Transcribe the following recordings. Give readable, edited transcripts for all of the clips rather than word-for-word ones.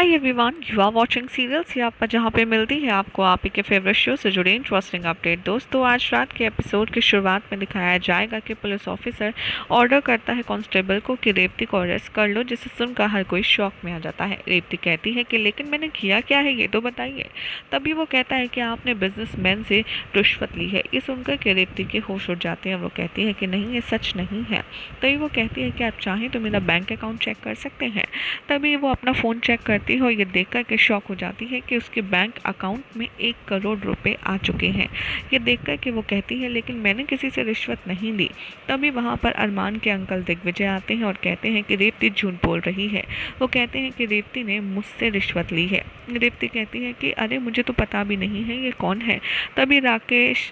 Hi everyone, you are watching serials यहाँ पर जहाँ पे मिलती है आपको आप ही के फेवरेट शो से जुड़े इंटरेस्टिंग अपडेट। दोस्तों, आज रात के एपिसोड की शुरुआत में दिखाया जाएगा कि पुलिस ऑफिसर ऑर्डर करता है कांस्टेबल को कि रेवती को अरेस्ट कर लो, जिसे सुनकर हर कोई शॉक में आ जाता है। रेवती कहती है कि लेकिन मैंने किया क्या है ये तो बताइए। तभी वो कहता है कि आपने बिजनेसमैन से रिश्वत ली है। ये सुनकर के रेवती के होश उड़ जाते हैं और वो कहती है कि नहीं, ये सच नहीं है। तभी वो कहती है कि आप चाहें तो मेरा बैंक अकाउंट चेक कर सकते हैं। तभी वो अपना फ़ोन चेक करती है और ये देखकर के शॉक हो जाती है कि उसके बैंक अकाउंट में 1 करोड़ रुपए आ चुके हैं। ये देखकर के वो कहती है लेकिन मैंने किसी से रिश्वत नहीं ली। तभी वहाँ पर अरमान के अंकल दिग्विजय आते हैं और कहते हैं कि रेवती झूठ बोल रही है। वो कहते हैं कि रेवती ने मुझसे रिश्वत ली है। रेवती कहती है कि अरे मुझे तो पता भी नहीं है ये कौन है। तभी राकेश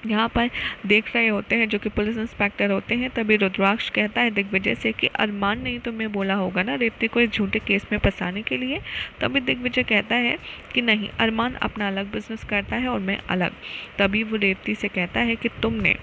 यहाँ पर देख रहे होते हैं, जो कि पुलिस इंस्पेक्टर होते हैं। तभी रुद्राक्ष कहता है दिग्विजय से कि अरमान नहीं तो मैं बोला होगा ना रेवती को इस झूठे केस में फंसाने के लिए। तभी दिग्विजय कहता है कि नहीं, अरमान अपना अलग बिजनेस करता है और मैं अलग। तभी वो रेवती से कहता है कि तुमने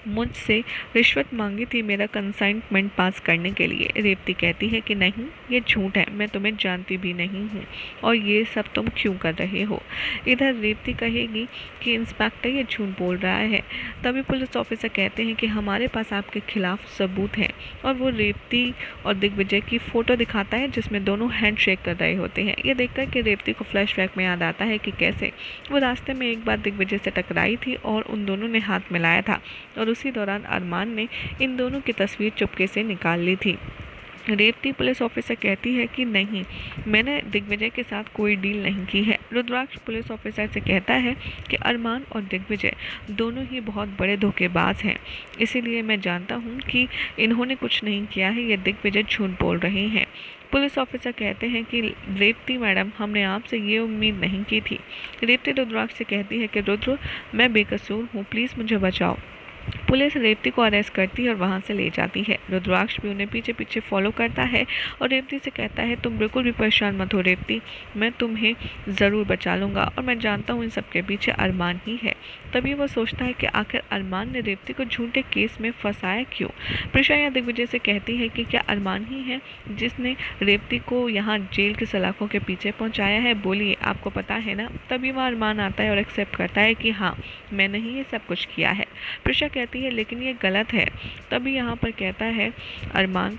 मुझसे रिश्वत मांगी थी मेरा कंसाइनमेंट पास करने के लिए। रेवती कहती है कि नहीं, ये झूठ है, मैं तुम्हें जानती भी नहीं हूँ और ये सब तुम क्यों कर रहे हो। इधर रेवती कहेगी कि इंस्पेक्टर ये झूठ बोल रहा है। तभी पुलिस ऑफिसर कहते हैं कि हमारे पास आपके खिलाफ सबूत हैं और वो रेवती और दिग्विजय की फ़ोटो दिखाता है जिसमें दोनों हैंड शेक कर रहे होते हैं। ये देखकर कि रेवती को फ्लैशबैक में याद आता है कि कैसे वो रास्ते में एक बार दिग्विजय से टकराई थी और उन दोनों ने हाथ मिलाया था और उसी दौरान अरमान ने इन दोनों की तस्वीर चुपके से निकाल ली थी। रेवती पुलिस ऑफिसर कहती है कि नहीं, मैंने दिग्विजय के साथ कोई डील नहीं की है। रुद्राक्ष पुलिस ऑफिसर से कहता है कि अरमान और दिग्विजय दोनों ही बहुत बड़े धोखेबाज हैं, इसीलिए मैं जानता हूं कि इन्होंने कुछ नहीं किया है, ये दिग्विजय झूठ बोल रहे हैं। पुलिस ऑफिसर कहते हैं कि रेवती मैडम, हमने आपसे ये उम्मीद नहीं की थी। रेवती रुद्राक्ष से कहती है कि रुद्र, मैं बेकसूर हूँ, प्लीज़ मुझे बचाओ। पुलिस रेवती को अरेस्ट करती है और वहां से ले जाती है। रुद्राक्ष भी उन्हें पीछे पीछे फॉलो करता है और रेवती से कहता है तुम बिल्कुल भी परेशान मत हो रेवती, मैं तुम्हें ज़रूर बचा लूँगा और मैं जानता हूँ इन सब के पीछे अरमान ही है। तभी वो सोचता है कि आखिर अरमान ने रेवती को झूठे केस में फंसाया क्यों। प्रिशा या दिग्विजय से कहती है कि क्या अरमान ही है जिसने रेवती को यहाँ जेल की सलाखों के पीछे पहुँचाया है, बोलिए आपको पता है ना। तभी वह अरमान आता है और एक्सेप्ट करता है कि हाँ, मैंने ही ये सब कुछ किया है। प्रिशा कहती है लेकिन ये गलत है। तभी यहाँ पर कहता है अरमान,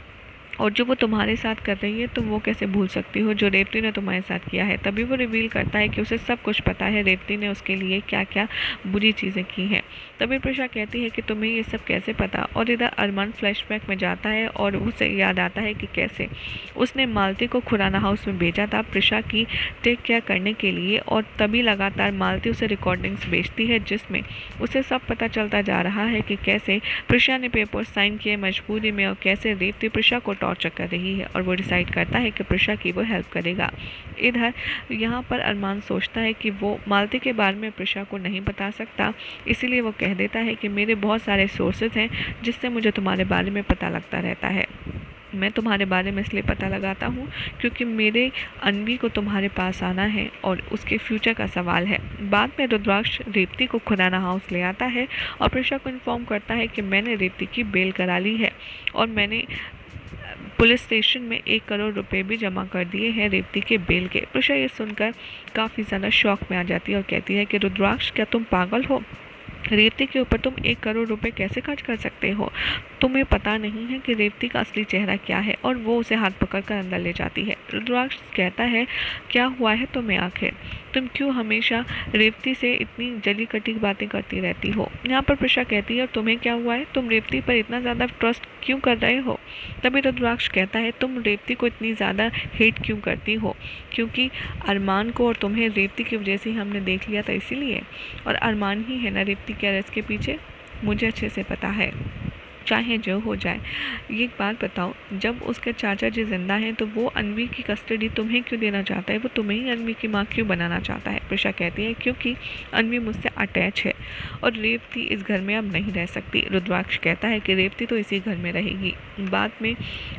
और जो वो तुम्हारे साथ कर रही है तुम वो कैसे भूल सकती हो जो रेवती ने तुम्हारे साथ किया है। तभी वो रिवील करता है कि उसे सब कुछ पता है रेवती ने उसके लिए क्या क्या बुरी चीज़ें की हैं। तभी प्रिशा कहती है कि तुम्हें ये सब कैसे पता। और इधर अरमान फ्लैशबैक में जाता है और उसे याद आता है कि कैसे उसने मालती को खुराना हाउस में भेजा था प्रिशा की टेक केयर करने के लिए। और तभी लगातार मालती उसे रिकॉर्डिंग्स भेजती है जिसमें उसे सब पता चलता जा रहा है कि कैसे प्रिशा ने पेपर साइन किए मजबूरी में और कैसे रेवती प्रिशा को टॉर्चर कर रही है। और वो डिसाइड करता है कि प्रिशा की वो हेल्प करेगा। इधर यहाँ पर अरमान सोचता है कि वो मालती के बारे में प्रिशा को नहीं बता सकता, इसीलिए वो कह देता है कि मेरे बहुत सारे सोर्सेज हैं जिससे मुझे तुम्हारे बारे में पता लगता रहता है। मैं तुम्हारे बारे में इसलिए पता लगाता हूँ क्योंकि मेरे अनवी को तुम्हारे पास आना है और उसके फ्यूचर का सवाल है। बाद में रुद्राक्ष रेवती को खुराना हाउस ले आता है और प्रिशा को इन्फॉर्म करता है कि मैंने रेवती की बेल करा ली है और मैंने पुलिस स्टेशन में 1 करोड़ रुपए भी जमा कर दिए हैं रेवती के बेल के। प्रिशा ये सुनकर काफ़ी ज़्यादा शॉक में आ जाती है और कहती है कि रुद्राक्ष, क्या तुम पागल हो? रेवती के ऊपर तुम 1 करोड़ रुपए कैसे खर्च कर सकते हो? तुम्हें पता नहीं है कि रेवती का असली चेहरा क्या है। और वो उसे हाथ पकड़कर अंदर ले जाती है। रुद्राक्ष कहता है क्या हुआ है तुम्हें आखिर? तुम क्यों हमेशा रेवती से इतनी जली कटी बातें करती रहती हो? यहाँ पर प्रिशा कहती है और तुम्हें क्या हुआ है, तुम रेवती पर इतना ज़्यादा ट्रस्ट क्यों कर रहे हो? तभी रुद्राक्ष कहता है तुम रेवती को इतनी ज़्यादा हेट क्यों करती हो? क्योंकि अरमान को और तुम्हें रेवती की वजह से हमने देख लिया था इसीलिए। और अरमान ही है ना रेवती के अरेस्ट के पीछे, मुझे अच्छे से पता है, चाहे जो हो जाए। ये एक बात बताओ, जब उसके चाचा जी जिंदा हैं तो वो अनवी की कस्टडी तुम्हें क्यों देना चाहता है? वो तुम्हें ही अनवी की माँ क्यों बनाना चाहता है? प्रिशा कहती है क्योंकि अन्वी मुझसे अटैच है और रेवती इस घर में अब नहीं रह सकती। रुद्राक्ष कहता है कि रेवती तो इसी घर में रहेगी। बाद में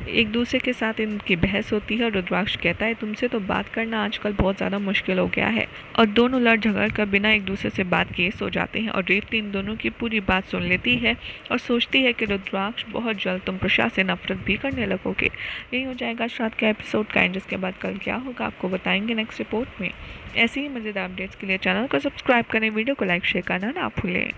एक दूसरे के साथ इनकी बहस होती है और रुद्राक्ष कहता है तुमसे तो बात करना आजकल बहुत ज़्यादा मुश्किल हो गया है, और दोनों लड़ झगड़ कर बिना एक दूसरे से बात किए सो जाते हैं। और रेवती इन दोनों की पूरी बात सुन लेती है और सोचती है कि रुद्राक्ष बहुत जल्द तुम प्रिशा से नफरत भी करने लगोगे। यही हो जाएगा आज रात का एपिसोड का एंड, जिसके बाद कल क्या होगा आपको बताएंगे नेक्स्ट रिपोर्ट में। ऐसी ही मज़ेदार अपडेट्स के लिए चैनल को सब्सक्राइब करें, वीडियो को लाइक शेयर करना ना भूलें।